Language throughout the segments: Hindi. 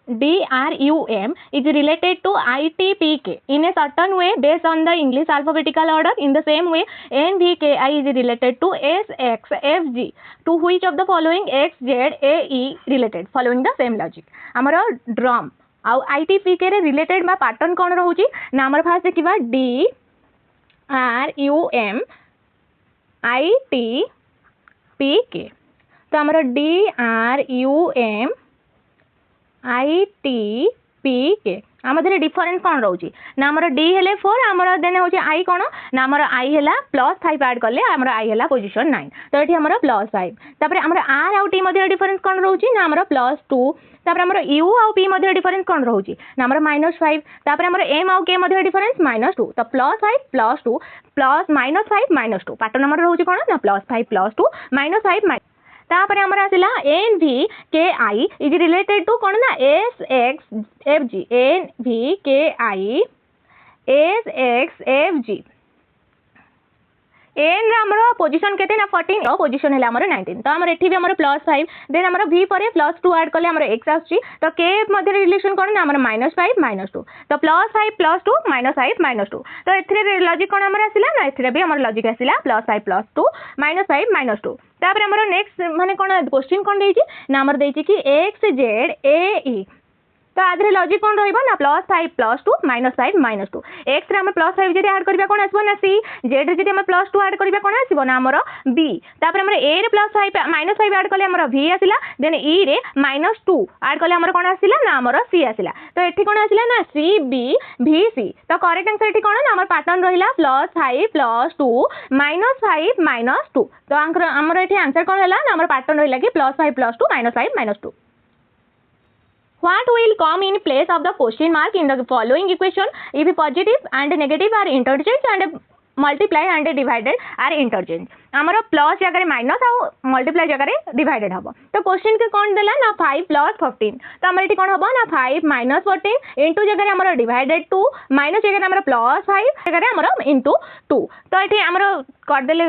DRUM is related to ITPK in a certain way based on the English alphabetical order. In the same way, NVKI is related to SXFG. To which of the following XZAE related? Following the same logic. Amara drum आउ ITPK रे related बा pattern कौन रहूची ना हमर फास्ट देखिबा DRUM ITPK तो हमर DRUM ITPK आम धरे डिफरेंस कौन रोची ना हमर D हेले 4 हमर देने होची I कौन ना हमर I हेला +5 ऐड करले हमर I हेला पोजीशन 9 तो एठी हमर +5 तापर हमर R आउ T मध्ये डिफरेंस कौन रोची ना हमर +2 तापर हमर U आउ P मध्ये डिफरेंस कौन रोची ना हमर -5 तापर हमर M आउ K मध्ये डिफरेंस -2 तो +5 +2 +-5 -2 पैटर्न हमर रोची कौन ना +5 +2 -5 तापर हमर आसिला NVKI इज रिलेटेड टू कोन ना SXFG NVKI SXFG एन हमर पोजीशन केते ना 14 पोजीशन हेला हमर 19 तो हमर एठी भी हमर +5 देन हमर V परे +2 ऐड करले हमर x आछि तो k मध्ये रिलेशन कोन ना हमर -5 -2 तो +5 +2 -5 -2 तो एथरे लॉजिक कोन हमर आसिला ना एथरे भी हमर लॉजिक आसिला +5 +2 -5 -2 तापर हमर नेक्स्ट माने कोन क्वेश्चन कोन देछि ना हमर देछि कि XZAE तो आधरे लॉजिक कौन रहिबो ना +5 +2 -5 -2 x रे हम +5 जदि ऐड करबा कोन आसबो ना c z रे जदि हम +2 ऐड करबा कोन आसबो ना हमर b तापर हमर a रे +5 -5 ऐड करले हमर v आसिला देन e रे -2 ऐड करले हमर कोन आसिला ना हमर c आसिला तो एठी कोन आसिला ना c b v c तो करेक्ट आंसर एठी कोन ना हमर पैटर्न रहिला +5 +2 -5 -2 तो हमर एठी आंसर कोन हला ना हमर पैटर्न रहिला कि +5 +2 -5 -2 What will come in place of the question mark in the following equation if positive and negative are interchanged and multiply and divided are interchanged हमरो प्लस जगह माइनस आ मल्टीप्लाई जगह डिवाइडेड हबो तो क्वेश्चन के कोन देला ना 5 + 14 तो हमर एठी कोन हबो ना 5 - 14 इनटू जगह हमरो डिवाइडेड 2 माइनस जगह हमरो +5 जगह हमरो इनटू 2 तो एठी हमरो कर देले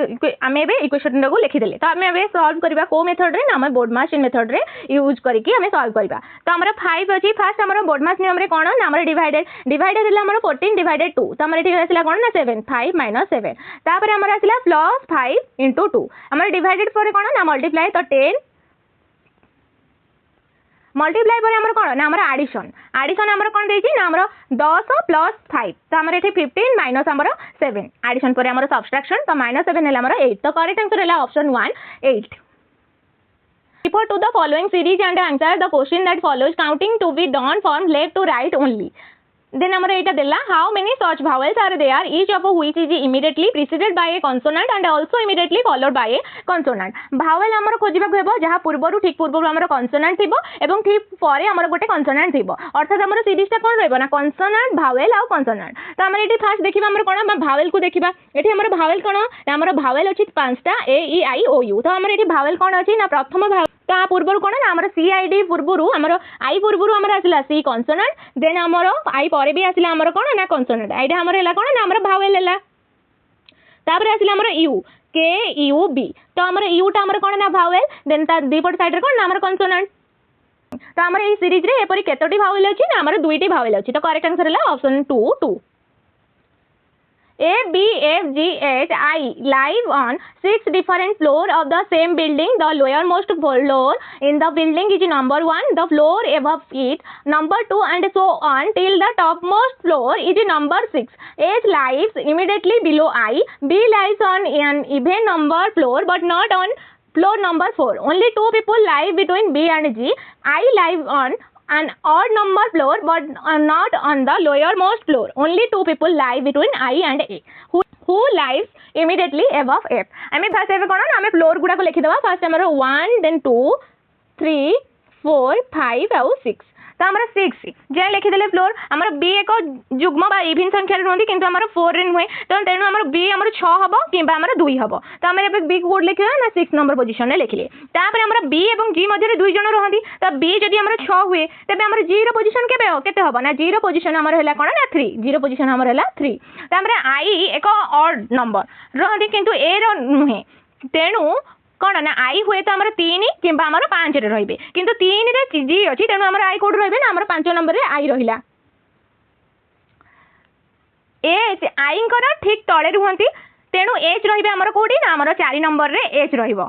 हमें बे इक्वेशन को लिखि देले तो हमें बे सॉल्व करबा को मेथड रे ना हम बोर्डमास मेथड रे यूज करके हमें सॉल्व करबा तो हमरो 5 अछि फर्स्ट हमरो बोर्डमास नियम रे कोन ना हमरो डिवाइडेड हला हमरो 14 डिवाइडेड 2 तो हमर एठी आसिला कोन ना 7 5 - 7 तापर हमर आसिला +5 into 2 हमारे डिवाइडेड पर कोन ना मल्टीप्लाई तो 10 मल्टीप्लाई पर हमर कोन ना हमर एडिशन हमर कोन देछि ना हमर 10 + 5 तो हमर एठी 15 माइनस हमर 7 एडिशन पर हमर सब्ट्रैक्शन तो -7 हला हमर 8 तो करेक्ट आंसर हला option 1 8 Refer to the following series and answer the question that follows counting to be done from left to right only then हमर एटा देला how many such vowels are there each of which is immediately preceded by a consonant and also immediately followed by a consonant vowel हमर खोजिबा हेबो जहा पूर्वरु ठीक पूर्वरु हमर consonant थिबो एवं ठीक परे हमर गोटे consonant थिबो अर्थात हमर सीरीज ता कोन रहबो ना consonant vowel आ consonant तो हमर एटी फर्स्ट देखिबा हमर कोन हम vowel को देखिबा एटी हमर vowel कोन हमर vowel अछि 5टा a e i o u तो हमर एटी vowel कोन अछि ना प्रथम ता पूर्वरु कोन ना हमर CID पूर्वरु हमर I पूर्वरु हमर आसिला C consonant देन हमर I परे भी आसिला हमर कोन ना consonant आइडा हमर हला कोन ना हमर vowel हला तापर आसिला हमर U K U B तो हमर U ता हमर कोन ना vowel देन ता दीपट साइड रे कोन ना हमर consonant तो हमर ए सीरीज रे एपरि केतोटी vowel अछि ना हमर दुईटी vowel अछि तो करेक्ट आंसर हला option 2 2 A, B, F, G, H, I live on 6 different floors of the same building. The lowermost floor in the building is number 1, the floor above it, number 2 and so on till the topmost floor is number 6. H lives immediately below I, B lives on an even number floor but not on floor number 4. Only 2 people live between B and G. I live on an odd number floor but not on the lowermost floor. Only 2 people live between I and A. Who lives immediately above F? हमें फर्स्ट एबे कोन ना हमें फ्लोर गुडा को लिखि देबा फर्स्ट हमर 1 देन 2 3 4 5 और 6 तो हमर 6 जे लिखि देले फ्लोर हमर B एक जुग्म बा इवन संख्या रे रहंदी किंतु हमर 4 रे नहै तो तेनु हमर B हमर 6 हबो किबा हमर 2 हबो तो हमर एबे B कोड लिखिबा ना 6 नंबर पोजीशन रे लिखिले तापर हमर B एवं G मध्ये दुई जण रहंदी तो B जदी हमर 6 हुए तबे हमर G रो पोजीशन केते हबो ना G रो पोजीशन हमर हला कोन ना 3 G रो पोजीशन हमर हला 3 तो हमर I एक ऑड नंबर रहंदी किंतु A रो नहै तेनु कौन ना आई हुए तो आमर 3 कि आमर 5 रे रहिबे किंतु 3 रे जी अछि तेनु आमर आई कोड रहिबे ना आमर 5 नंबर रे आई रहिला एच आई कर ठीक तले रुहंती तेनु एच रहिबे आमर कोडी ना आमर 4 नंबर रे एच रहिबो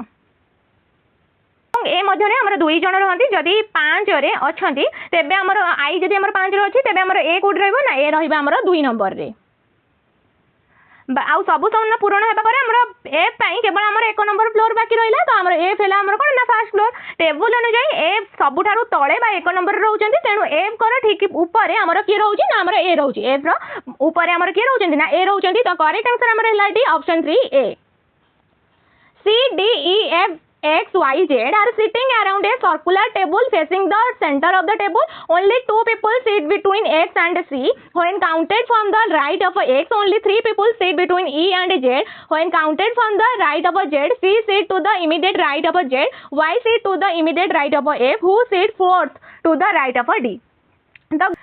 ए मध्यरे आमर 2 जण रहंती जदी 5 रे अछंती तेबे आमर आई जदी आमर 5 रे अछि तेबे आमर ए कोड रहिबो ना ए रहिबे आमर 2 नंबर रे आउ सब सौन पूरण हेबा परे हमर एफ पाई केवल हमर 1 नंबर फ्लोर बाकी रहिला तो हमर एफ हेला हमर कोन ना फर्स्ट फ्लोर टेबल अनुसार एफ सबुठारु तळे बा 1 नंबर रहउचंती तेनु एफ कर ठीक ऊपर हमर की रहउची ना हमर ए रहउची एफ रो ऊपर हमर की रहउचंती ना ए रहउचंती तो करेक्ट आंसर हमर हेला D option 3 A C D E F X, Y, Z are sitting around a circular table facing the center of the table. Only 2 people sit between X and C. When counted from the right of X, only 3 people sit between E and Z. When counted from the right of Z, C sit to the immediate right of Z. Y sit to the immediate right of F. Who sit fourth to the right of D? The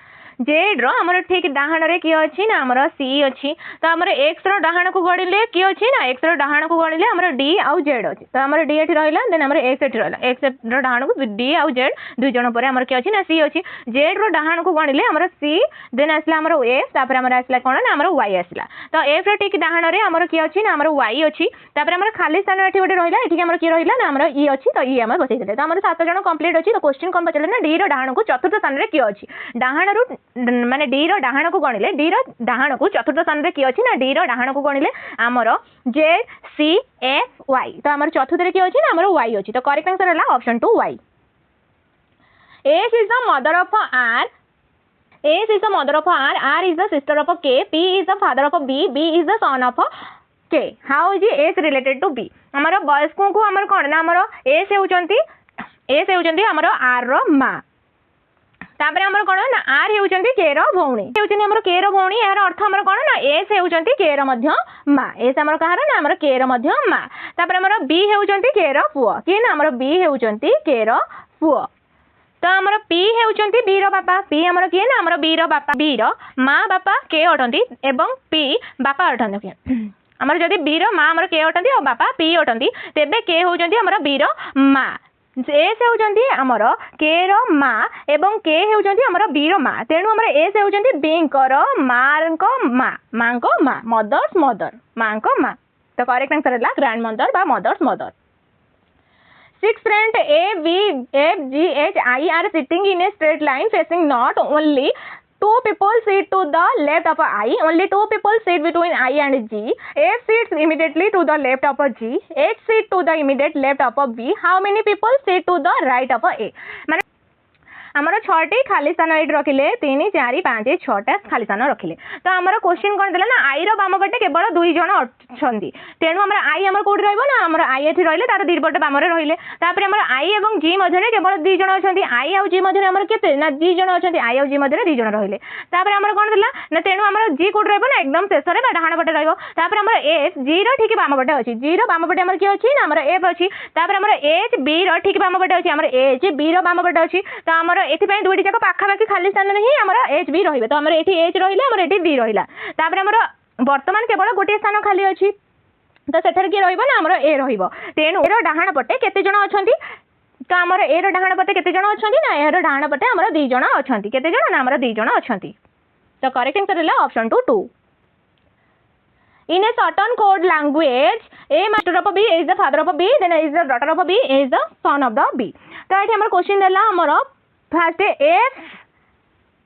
Z row हमर ठीक डाहाण रे की अछि ना हमर सी अछि तो हमर एक्स रो डाहाण को गणिले की अछि ना एक्स रो डाहाण को गणिले हमर डी आउ जेड अछि तो हमर डी एठी रहइला देन हमर एक्स एठी रहइला एक्स रो डाहाण को डी आउ जेड दुई जण परे हमर की अछि ना सी अछि जेड रो डाहाण को गणिले हमर सी देन आसला हमर एफ तापर हमर आसला कोन ना हमर वाई आसला तो एफ रो ठीक डाहाण रे हमर की अछि ना हमर वाई अछि तापर हमर खाली स्थान एठी गोटे रहइला एठी हमर की रहइला ना हमर ई अछि तो ई हमर बसै देले तो हमर 7 जण कंप्लीट अछि तो क्वेश्चन कोन पचले ना डी रो डाहाण को चतुर्थ स्थान रे की अछि डाहाण रो माने डी रो डाहाण को गणिले डी रो डाहाण को चतुर्थ स्थान रे की अछि ना डी रो डाहाण को गणिले हमर जेड सी एफ वाई तो हमर चतुर्थ रे की अछि ना हमर वाई अछि तो करेक्ट आंसर हला option 2 Y S is the mother of R S is the mother of R, R is the sister of K, P is the father of B, B is the son of K. How is S related to B? हमर बयस्कों को हमर कोन ना हमर S हेउचंती हमर R रो मा तापर हमर कोन ना R हेउचंती K रो भौणी हेउचंती हमर K रो भौणी यार अर्थ हमर कोन ना S हेउचंती K रो मध्य मा S हमर कहार ना हमर K रो मध्य मा तापर हमर B हेउचंती K रो पुओ कि ना हमर B हेउचंती K रो पुओ तो हमर पी हेउचंती बी रो बापा पी हमर किए ना हमर बी रो बापा बी रो माँ बापा के अटंती एवं पी बापा अटंती हमर जदी बी रो माँ हमर के अटंती और बापा पी अटंती तेबे के होउचंती हमर बी रो माँ एस हेउचंती हमर के रो माँ एवं के हेउचंती हमर बी रो माँ तेनु हमर एस हेउचंती बी को माँ को माँ मदर्स मदर माँ को माँ तो करेक्ट आंसर है ग्रैंड मदर बा mother's mother 6 friends A, B, F, G, H, I are sitting in a straight line facing north. Only 2 people sit to the left of I. Only 2 people sit between I and G. F sits immediately to the left of G. H sits to the immediate left of B. How many people sit to the right of A? माने हमर 6टी खाली स्थान एट रखिले 3 4 5 6टा खाली स्थान रखिले तो हमर क्वेश्चन कोन देला ना आई रो बाम पटे केवल 2 जण अछंती तेनु हमर आई हमर कोड रहइबो ना हमर आई एथि रहइले तार दीर पटे बाम रे रहिले तापर हमर आई एवं जी मध्यरे केवल 2 जण अछंती आई आ जी मध्यरे हमर केते ना 2 जण अछंती आई आ जी मध्यरे 2 जण रहिले तापर हमर कोन देला ना तेनु हमर जी कोड रहइबो ना एकदम शेष रे बा डाहाण पटे रहइबो तापर हमर एफ जी रो ठीक बाम पटे अछि जी रो बाम पटे हमर की अछि ना हमर एफ अछि तापर हमर एच बी रो ठीक बाम पटे अछि हमर एच बी रो बाम पटे अछि तो हमर एथिपई दुइटी जाक पाखापाखि खाली स्थान नहीं हमर एच बी रहिबे तो हमर एठी एच रहिला हमर एठी बी रहिला तापर हमर वर्तमान केवल गोटे स्थान खाली अछि तो सेठर की रहिबो ना हमर ए रहिबो तेनु ए रो डाहाण पटे केते जण अछंती तो हमर ए रो डाहाण पटे केते जण अछंती ना ए रो डाहाण पटे हमर 2 जण अछंती केते जण ना हमर 2 जण अछंती तो करेक्ट आंसर हला option 2 In a certain code language, A master of B is the father of B, then A is the daughter of B, A is the son of the B. तो ये हमारा क्वेश्चन देला हमारा फर्स्ट F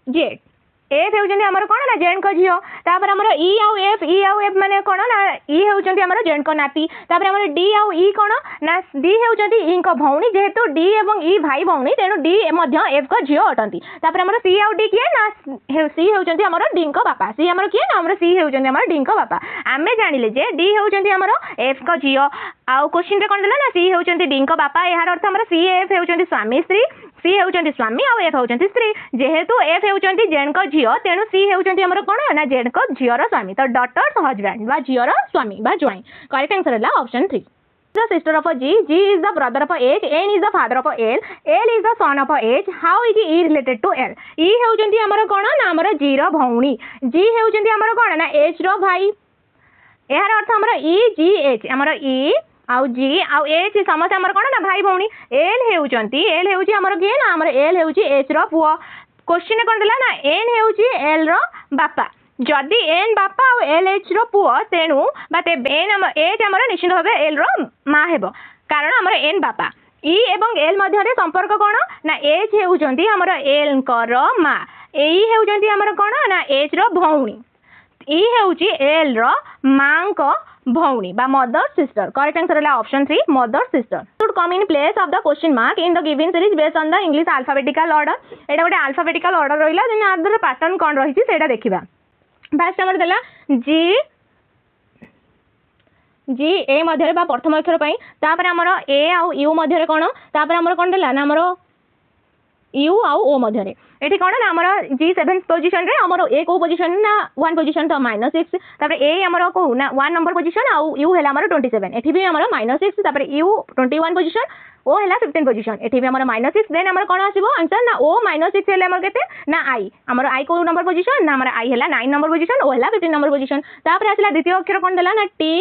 Z एफ हेउचंती हमर कोन ना जेड को झियो तापर हमर ई आउ एफ माने कोन ना ई हेउचंती हमर जेड को नाती तापर हमर डी आउ ई कोन ना डी हेउचंती ई को भौणी जेहेतु डी एवं ई भाई भौणी तेनु डी मध्य एफ को झियो अटंती तापर हमर सी आउ डी किए ना सी हेउचंती हमर डी को बापा सी हमर किए ना हमर सी हेउचंती हमर डी को बापा आमे जानिले जे डी हेउचंती हमर एफ को झियो आउ क्वेश्चन रे कोन देला ना सी हेउचंती डी को बापा यार अर्थ हमर सी एफ हेउचंती स्वामी स्त्री सी हेउचंती स्वामी आउ एफ हेउचंती स्त्री जेहेतु एफ हेउचंती जेड को झियो तेनु सी हेउचंती हमर कोन ना जेड को झियोर स्वामी तो डॉटर्स हस्बैंड बा झियोर स्वामी बा ज्वाइन करेक्ट आंसर हला option 3 the sister of G, G is the brother of H, N is the father of L, L is the son of H. How is E related to L? E हेउचंती हमर कोन ना हमर G रो भौणी, G हेउचंती हमर कोन ना H रो भाई यार अर्थ हमर E G H हमर E आउ G आउ H समस्त हमर कोन ना भाई भौणी L हेउची हमर किए ना हमर L हेउची H रो पुओ क्वेश्चन कोन देला ना N हेउची L रो बापा जदि N बापा आउ L H रो पुओ तेनु बाते N हम H हमर निश्चित भाबे L रो मा हेबो कारण हमर N बापा E एवं L मध्य रे संपर्क कोन ना H हेउचंती हमर L कर मा E हेउचंती हमर कोन ना H रो भौणी E हेउची L रो मांक भौणी बा मदर सिस्टर करेक्ट आंसर है option 3 mother sister should come in place of the question mark in the given series based on the English alphabetical order एटा गोटे alphabetical order रहिला देन आदर पैटर्न कोन रहिची सेटा देखिबा फर्स्ट हमर देला G A मध्य रे बा प्रथम अक्षर पई तापर हमर A आउ U मध्य रे कोन तापर हमर कोन देला ना हमर U आउ O मध्य रे एठी कोन ना हमर G 7th पोजीशन रे हमर A को पोजीशन ना 1 पोजीशन तो -6 तापर A हमर को ना 1 नंबर पोजीशन आउ U हेला हमर 27 एठी भी हमर -6 तापर U 21 पोजीशन O हेला 15 पोजीशन एठी भी हमर -6 देन हमर कोन आसीबो आंसर ना O -6 हेला हमर केते ना I हमर I को नंबर पोजीशन ना हमर I हेला 9 नंबर पोजीशन O हेला 15 नंबर पोजीशन तापर आसला द्वितीय अक्षर कोन देला ना T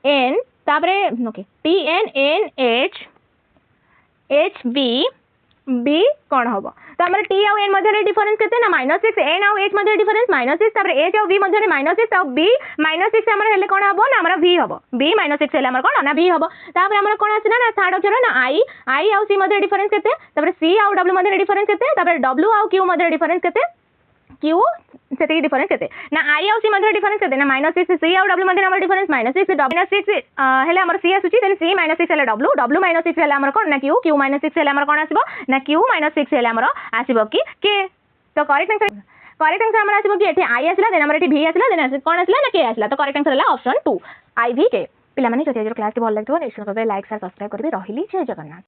N तापर okay T N N H H B B कोन होबो तो हमर T आउ N मध्य रे डिफरेंस केते ना -6 N आउ H मध्य डिफरेंस -6 तापर H आउ B मध्य रे -6 आउ B -6 हमर हेले कोन हबो ना हमर V हबो B -6 हेले हमर कोन ना V हबो तापर हमर कोन आसिना ना थर्ड अक्षर ना I आउ C मध्य डिफरेंस केते तापर C आउ W मध्य डिफरेंस केते तापर W आउ Q मध्य डिफरेंस केते Q सेते डिफरेंस केते ना I आउ C मध्य डिफरेंस केते ना -6 C आउ W मध्य हमर डिफरेंस -6 -6 हेले हमर C आसुची देन C -6 हेले W W -6 हेले हमर कोन ना Q Q -6 हेले हमर कोन आसीबो ना Q -6 हेले हमर आसीबो कि K तो करेक्ट आंसर हमर आसीबो कि एठी I आसला देन हमर एठी V आसला देन कोन आसला ना K आसला तो करेक्ट आंसर हला ऑप्शन 2 I V K पिला माने जति आज क्लास के भल लागतो निश्चित भाबे लाइक शेयर सब्सक्राइब करबे रहिली जय जगन्नाथ।